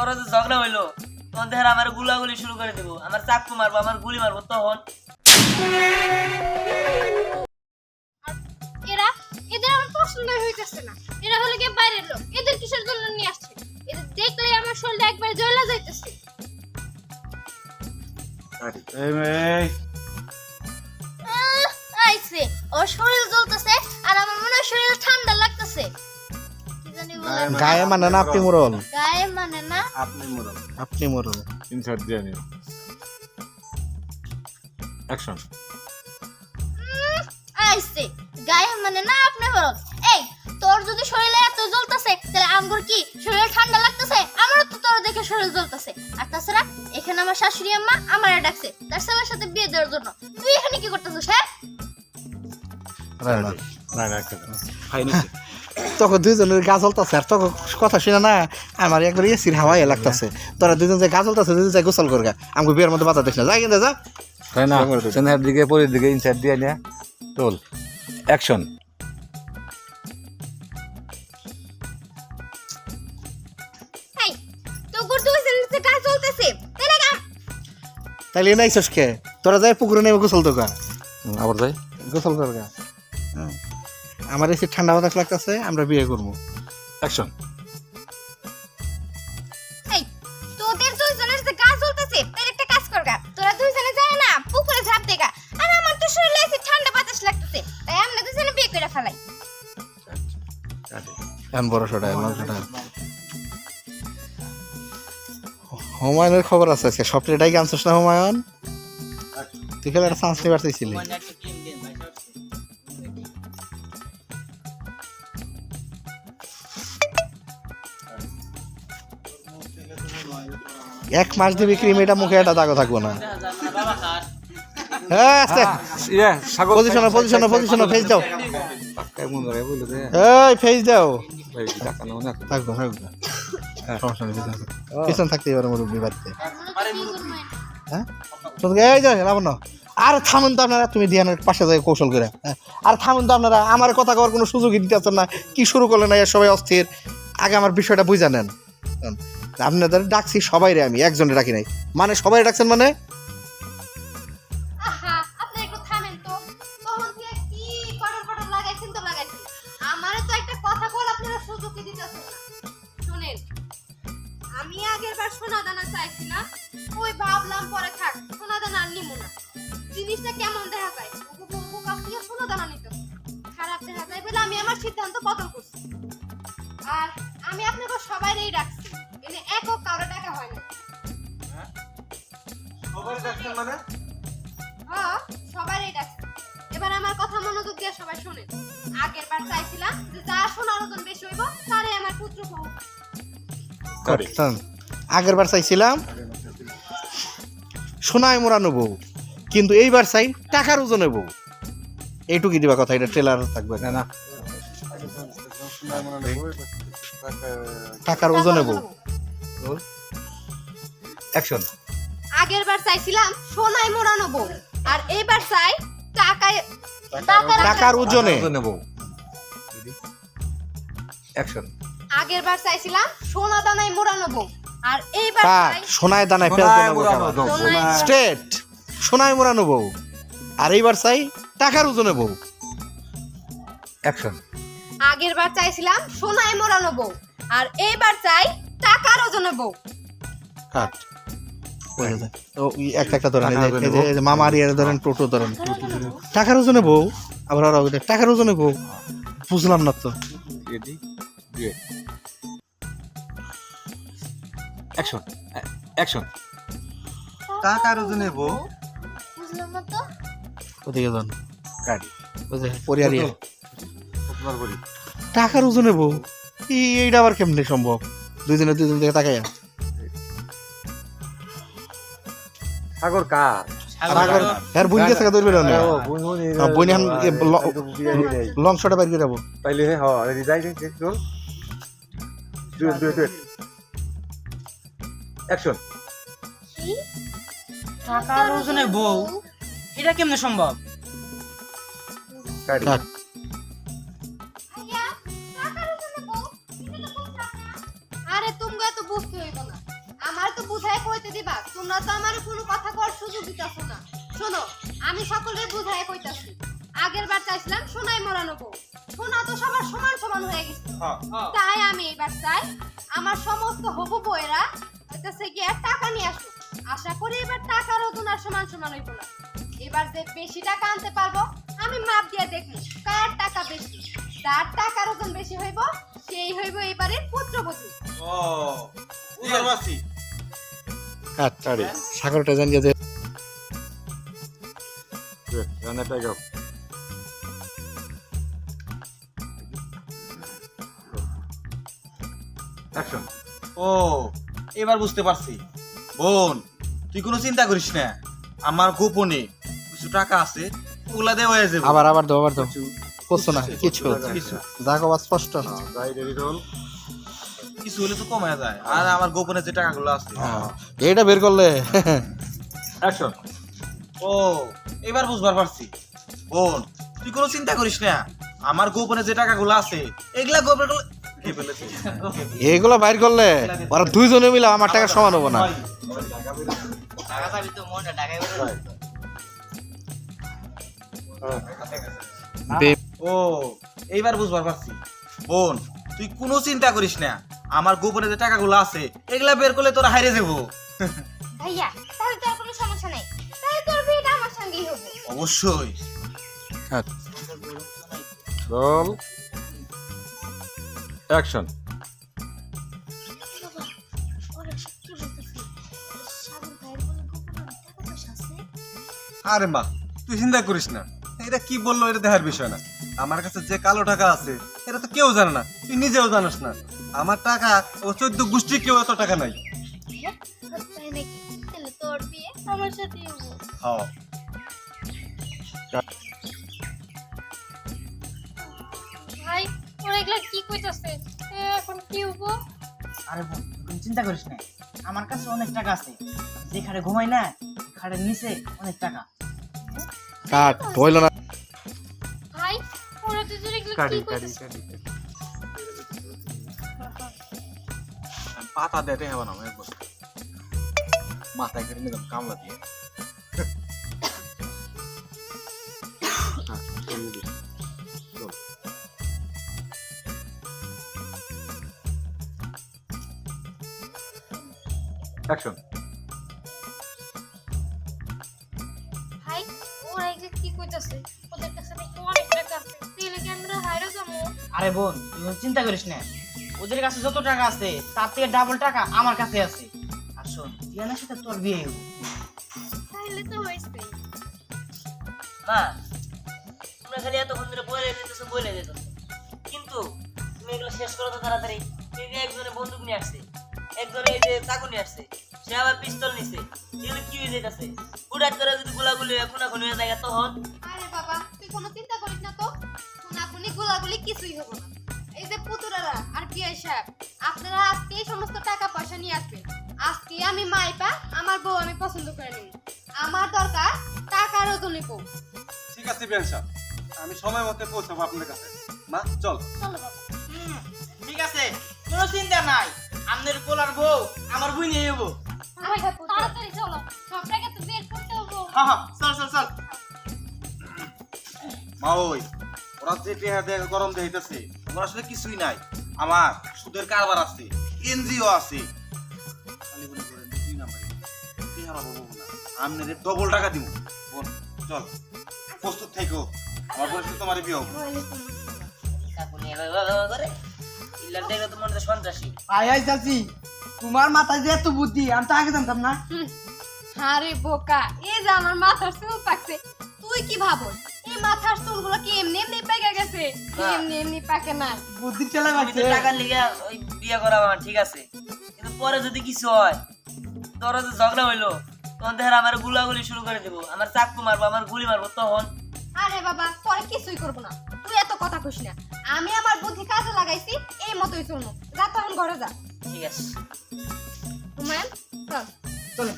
তোর যে ঝগড়া হইলো তখন দেখেন আমার গুলাগুলি শুরু করে দেবো, আমার চাকু মারবো, আমার গুলি মারবো। তখন এরা এদের আমার পছন্দই হইতেছে না। এরা হলো গিয়ে বাইরের লোক, এদের কিসের জন্য নিয়ে আসছে? এদের দেখলেই আমার শরীরটা একবার জ্বলা যাইতেছে। আইছে ওর শরীর জ্বলতেছে আর আমার মনে হয় শরীর ঠান্ডা লাগতেছে। কি জানি বলে গায়ে মানে না আপনি মোরল, গায়ে মানে না আপনি মোরল। ইনসার্ট দিয়ে নিও। অ্যাকশন। আইছে গায়ে মানে না আপনি বলো। এই তোর যদি শরীরে এত জ্বলতেছে তাহলে আমগর কি শরীরে ঠান্ডা লাগতেছে? আমারও তো তোর দেখে শরীর জ্বলতেছে। আর তাছাড়া এখানে আমার শাশুড়ি আম্মা আমারে ডাকছে তার ছেলের সাথে বিয়ে দেওয়ার জন্য। তুই এখানে কি করতেছিস? হ্যাঁ তখন দুইজনের গা জ্বলতেছে আর তখন কথা শুনে না আমার একবার এসির হাওয়াই লাগতেছে। তোরা দুইজন যে গা জ্বলতেছে দুজন যাই গোসল করগা, আমাকে বিয়ের মধ্যে বাধা দিস না। যাই কিন্তু যা তাই না, সেনার দিকে পরের দিকে ইনসার্ট দিয়ে নিয়ে চল। অ্যাকশন। এই তো গুড দুই ছেলেতে গা জ্বলতেছে তাহলে তাইলে এনে আইসস কে? তোরা যাই পুকুরে নেমে গোসল তো গা, আবার যাই। গোসল করগা। আমার এসে ঠান্ডা বাতাস লাগতেছে, আমরা বিয়ে করবো। অ্যাকশন। এই তোদের দুইজনের যে গা জ্বলতেছে তাহলে একটা কাজ করগা, তোরা দুইজনে যায় না পুকুরে ঝাঁপ দেগা। আর আমার তো শরীরে এসে ঠান্ডা বাতাস লাগতেছে, তাই আমরা দুইজনে বিয়ে করে ফেলাই। এমন বড় ছটা হুমায়ুনের খবর আছে আজকে সবটা এটাই আনছিস না হুমায়ুন? তুই খেলে একটা চান্স নিবার চাইছিলি। এক মাস দিবি ক্রিম, এটা মুখে একটা দাগও থাকবো না। হ্যাঁ আস্তে পজিশনে ফেস দাও, এই ফেস দাও। থাকবো সমস্যা নেই, পিছন থাকতে এবার মুরব্বী বাড়িতে। হ্যাঁ এই যে লাবণ্য, আর থামুন তো আপনারা, তুমি দিয়ানের পাশে যাই কৌশল করে। আর থামুন তো আপনারা, আমার কথা কওয়ার কোনো সুযোগই দিতে পারছেন না। কি শুরু করলেন না, সবাই অস্থির। আগে আমার বিষয়টা বুঝা নেন। আপনাদের ডাকছি সবাই রে, আমি একজনে ডাকি নাই। মানে সবাই ডাকছেন মানে? আহা আপনি একটু থামেন তো। তখন দিয়ে কি পটর লাগাইছেন তো লাগাইছেন। আমারে তো একটা কথা বল আপনারা সুযোগই দিতেছেন না। শুনেন, আমি আগের বার সোনা দানা চাইছিলাম, ওই ভাবলাম পরে থাক সোনা দানা আর নিমু না। জিনিসটা কেমন দেখা যায়, ওগো কাছ থেকে সোনা দানা নিতে খারাপ দেখা যায় বলে আমি আমার সিদ্ধান্ত বদল করছি। আর আমি আপনাকে সবাইরই ডাকছি, এনে একক কারো টাকা হয় না। হ্যাঁ সবারই ডাকছি। এবার আমার কথা মনোযোগ দিয়ে সবাই শুনেন। আগের বার চাইছিলাম যে যা সোনার ওজন বেশি হইব তারে আমার পুত্র হবো। আগের বার চাইছিলাম সোনায় মোড়ানো বউ, কিন্তু এইবার চাই টাকার ওজনে বউ। এইটুকুই দিবা কথা, এটা ট্রেলার থাকবে না। টাকার ওজনে বউ। অ্যাকশন। আগের বার চাইছিলাম সোনায় মোড়ানো বউ, আর এইবার চাই টাকার ওজনে। অ্যাকশন। আগের বার চাইছিলাম সোনা দানায় মোড়ানো বউ, আর এইবার চাই সোনায় দানায় স্ট্রেট সোনায় মোড়ানো বউ, আর এইবার চাই টাকার ওজনে বউ। অ্যাকশন। আগের বার চাইছিলাম সোনায় মোড়ানো বউ, আর এইবার চাই টাকার ওজনে বউ। কাট একটা ধরেন, এই যে মামা আর ধরেন, টোটো ধরেন, টাকার ওজনে বউ। আবার টাকার ওজনে বউ, বুঝলাম না তো। অ্যাকশন। অ্যাকশন। টাকার ওজনে বউ, বুঝলাম না তো। ওদিকে যান, গাড়ি পরিয়ারি আপনার বলি। টাকার ওজনে বউ, এইটা আবার কেমনে সম্ভব? দুইজন দিকে তাকাইয়া সাগর কার? আর বুঝ গেছে ধরবে না, বইনি লং শটে বাইর করে যাবো। তাইলে হ্যাঁ যাই চল। অ্যাকশন। কি? টাকার ওজনে বউ, এটা কেমনে সম্ভব? গাড়ি। ভাইয়া, টাকার ওজনে বউ? এটা তো বুঝলাম না। আরে তুমি এত বুঝতে হইব না। দিবা? তোমরা তো আমার কোনো কথা কর সুযোগ দিতেছো না। শোনো, আমি সকলে বুঝাই কইতাছি। আগের বার চাইছিলাম সোনাই মরানো বউ, সোনা তো সবার সমান সমান হয়ে গেছে। তাই আমি এবার চাই আমার সমস্ত হবু বউয়েরা হইতেছে গিয়ে টাকা নিয়ে আসুক। আশা করি এবার টাকার ওজন আর সমান সমান হইব না। এবার যে বেশি টাকা আনতে পারবো আমি মাপ দিয়ে দেখি কার টাকা বেশি। যার টাকার ওজন বেশি হইব সেই হইব এবারের পুত্রবধূ। ও বুঝতে পারছি। কাটারে সাগরটা জানিয়ে যে রানা টাইগার অ্যাকশন। ও এবার বুঝতে পারছি। বোন তুই কোনো চিন্তা করিস না, আমার গোপনে কিছু টাকা আছে, ওগুলা দিয়ে হয়ে যাবে। আবার আবার দাও করছো না কিছু কিছু দেখো বা স্পষ্ট রাইট রেডি রোল। কিছু হলে তো কমে যায়। আর আমার গোপনে যে টাকাগুলো আছে এইটা বের করলে অ্যাকশন। ও এবার বুঝবার পারছি। বোন তুই কোনো চিন্তা করিস না, আমার গোপনে যে টাকাগুলো আছে এগুলা গোপনে কে ফেলেছে। এইগুলো বাইর করলে ওরা দুইজনে মিলে আমার টাকা সমান হবো না। টাকা চাবি তো মনটা টাকাই বেরোবে। ও এইবার বুঝবার পারছি। বোন তুই কোনো চিন্তা করিস না, আমার গোপনে যে টাকাগুলো আছে এগুলা বের করলে তোরা হারিয়ে যাবো। ভাইয়া তাহলে তো আর কোনো সমস্যা নাই, তাহলে তোর বিয়েটা আমার সঙ্গেই হবে। অবশ্যই। Roll action. আরে মা তুই চিন্তা করিস না, এটা কি বললো এটা দেখার বিষয় না। আমার কাছে যে কালো টাকা আছে এটা তো কেউ জানে না, তুই নিজেও জানিস না। আমার টাকা ও 14 গোষ্ঠী কেউ এত টাকা নাই। তাই নাকি? তাহলে তোর বিয়ে আমার সাথেই হবে। হ্যাঁ ভাই ওরা এগুলা কি কইতাছে? এখন কি হবো? আরে বোন তুমি চিন্তা করিস না, আমার কাছে অনেক টাকা আছে। যে খাটে ঘুমাই না খাটের নিচে অনেক টাকা। কাট হইল না ভাই ওরা দুজন এগুলা কি কইতাছে? পাতা দেতে হবে না একবার মাথায় করে নিলাম কামলা দিয়ে। অ্যাকশন। ভাই ওরা এগুলা কি কইতাছে? ওদের কাছে নাকি অনেক টাকা আছে, তাহলে কি আমরা হাইরা যাবো? আরে বোন তুই কোনো চিন্তা করিস না, ওদের কাছে যত টাকা আছে তার থেকে ডাবল টাকা আমার কাছে আছে। আর শোন টিয়ানার সাথে তোর বিয়ে হইব। তাহলে তো হইছে। মা তোমরা খালি এতক্ষণ ধরে বলে দিতেছো কিন্তু তুমি এগুলো শেষ করো তো তাড়াতাড়ি। এই যে একজনে বন্দুক নিয়ে আসছে, একজনে এই যে চাকু নিয়ে আসছে, সে আবার পিস্তল নিছে। এগুলো কি হয়ে যেতেছে? হুঠাৎ করে যদি গোলাগুলি খুনাখুনি হয়ে যায় তখন? আরে বাবা তুই কোনো চিন্তা করিস না তো, খুনাখুনি গোলাগুলি কিছুই হবে না। এই যে পুতুরারা আর পিয়াই সাহেব আপনারা আজকে এই সমস্ত টাকা পয়সা নিয়ে আসবেন। আজকে আমি মাইপা আমার বউ আমি পছন্দ করে নিব। আমার দরকার টাকার ওজনে বউ। ঠিক আছে বিয়ান সাহেব, আমি সময় মতো পৌঁছাবো আপনার কাছে। মা চল। চলো বাবা। ঠিক আছে কোনো চিন্তা নাই, আমাদের পোলার বউ আমার বই নিয়ে যাবো। তাড়াতাড়ি চলো, সব টাকা তো বের করতে হবে। হ্যাঁ হ্যাঁ চল চল চল। মা ওই ওরা যে টেহা দিয়ে গরম দিতেছে ওরা আসলে কিছুই নাই। আমার সুদের কারবার আছে, এনজিও আছে। খালি বলে করেন 2 নাম্বারে টেহা পাবো না, আমি ডবল টাকা দিব। বোন চল প্রস্তুত থেকো, আমার বোনের সাথে তোমার বিয়ে হবে। চাকু নিয়ে বাবা করে ইল্লাম দেখে তো মনে হয় সন্ত্রাসী। আয় চাচি, তোমার মাথায় যে এত বুদ্ধি আমি তো আগে জানতাম না। আরে বোকা, এই যে আমার মাথার চুল পাকছে, তুই কি ভাবস এই মাথার চুলগুলো কি এমনি এমনি পেকে গেছে? এমনি এমনি পাকে না। বুদ্ধি চালা তুমি তো লাগছে। টাকার লিগে ওই বিয়ে করা আমার ঠিক আছে, কিন্তু পরে যদি কিছু হয় তোর যে ঝগড়া হইলো তখন দেখে আমার গুলাগুলি শুরু করে দেবো, আমার চাকু মারবো, আমার গুলি মারবো তখন। আরে বাবা পরে কিছুই করবো না, তুই এত কথা কইস না। আমি আমার বুদ্ধি কাজে লাগাইছি, এই মতোই চলবো। যা তখন ঘরে যা। ঠিক আছে হুমায়ুন চল। চলো